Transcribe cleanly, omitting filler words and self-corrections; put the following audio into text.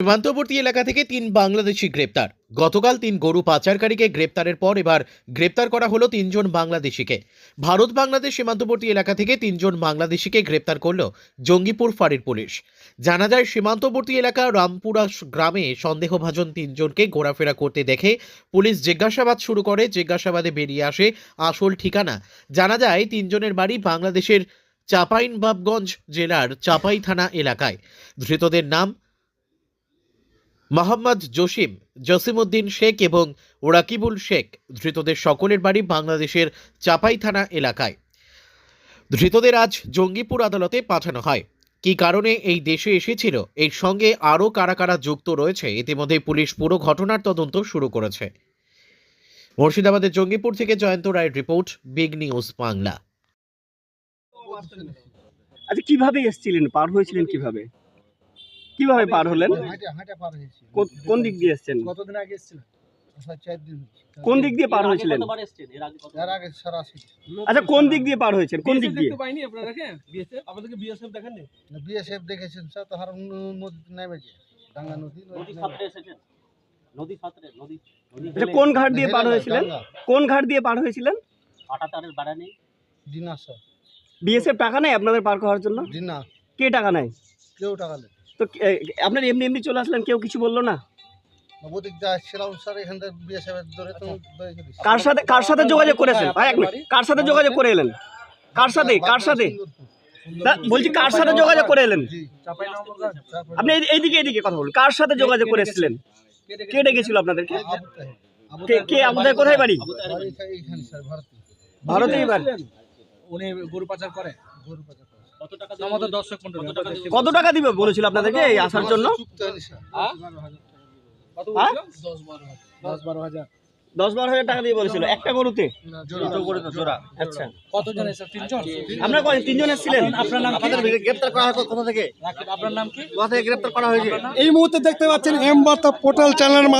সীমান্তবর্তী এলাকা থেকে ৩ বাংলাদেশি গ্রেপ্তার। গতকাল ৩ গরু পাচারকারীকে গ্রেপ্তারের পর এবার গ্রেপ্তার করা হলো ৩ জন বাংলাদেশিকে। ভারত বাংলাদেশ সীমান্তবর্তী এলাকা থেকে ৩ জন বাংলাদেশিকে গ্রেপ্তার করল জঙ্গিপুর ফাঁড়ির পুলিশ। জানা যায়, সীমান্তবর্তী এলাকা রামপুরা গ্রামে সন্দেহভাজন ৩ জনকে ঘোরাফেরা করতে দেখে পুলিশ জিজ্ঞাসাবাদ শুরু করে। জিজ্ঞাসাবাদে বেরিয়ে আসে আসল ঠিকানা। জানা যায়, ৩ জনের বাড়ি বাংলাদেশের চাঁপাইনবাবগঞ্জ জেলার চাপাই থানা এলাকায়। ধৃতদের নাম মোহাম্মদ জসিমউদ্দিন শেখ এবং রাকিবুল শেখ। ধৃতদের সকলের বাড়ি বাংলাদেশের চাপাই থানা এলাকায়। ধৃতদের আজ জঙ্গিপুর আদালতে পাঠানো হয়। কী কারণে এই দেশে এসেছিল, এর সঙ্গে আরও কারা কারা যুক্ত রয়েছে, ইতিমধ্যে পুলিশ পুরো ঘটনার তদন্ত শুরু করেছে। মুর্শিদাবাদের জঙ্গিপুর থেকে জয়ন্ত রায়ের রিপোর্ট, বিগ নিউজ বাংলা। আচ্ছা, কিভাবে এসেছিলেন, পার হয়েছিলেন কিভাবে? কিভাবে পার হলেন? হাঁটা পার হয়েছি। কোন দিক দিয়ে এসেছেন? কতদিন আগে এসেছিলেন? 4 দিন হয়েছে। কোন দিক দিয়ে পার হয়েছিলেন? এর আগে সরাসরি। আচ্ছা, কোন দিক দিয়ে পার হয়েছেন? কোন দিক দিয়ে? পাইনি আপনারা দেখেন বিএসএফ আপনাদেরকে বিএসএফ দেখেননি? বিএসএফ দেখেছেন স্যার, তো হার নদীতে নেমেছে, ডাঙ্গা নদী। আচ্ছা, কোন ঘাট দিয়ে পার হয়েছিলেন? কোন ঘাট দিয়ে পার হয়েছিলেন? দিনা স্যার। বিএসএফ টাকা নেয় আপনাদের পার করার জন্য? দিনা কে টাকা নেয়? কেউ টাকা নেই। তো আপনার এমনি এমনি চলে আসলেন, কেউ কিছু বললো না? নবদিক যা ছিলাম স্যার, এখান থেকে বিএসএফ এর ধরে তো কার সাথে যোগাযোগ করেছেন? ভাই এক মিনিট, কার সাথে যোগাযোগ করে এলেন? কার সাথে বলছি, কার সাথে যোগাযোগ করে এলেন? আপনি এইদিকে কথা বলুন। কার সাথে যোগাযোগ করে এসেছিলেন? কে ডেকেছিল আপনাদেরকে? কে আপনাদের কোথায় বাড়ি? এইখানে স্যার, ভারতেই বাড়ি। উনি গরু পাচার করে। গরু পাচার করে। কত টাকা আমাদের দর্শক মণ্ডলী কত টাকা দিবে বলেছিল আপনাদেরকে এই আসার জন্য? চুক্তি হয়নি স্যার। কত হ্যাঁ? বলেছিল? 10-12 হাজার। 10-12 হাজার টাকা দিয়ে বলেছিল একটা গরুতে? জোড়া। আচ্ছা, কতজন এসেছে? 3 জন। আপনারা কয় 3 জন এসেছিলেন? আপনার নাম কি? গ্রেফতার করা হয় কোথা থেকে? আপনার নাম কি? কোথা থেকে গ্রেফতার করা হয়েছে? এই মুহূর্তে দেখতে পাচ্ছেন এম বার্তা পোর্টাল চ্যানেলের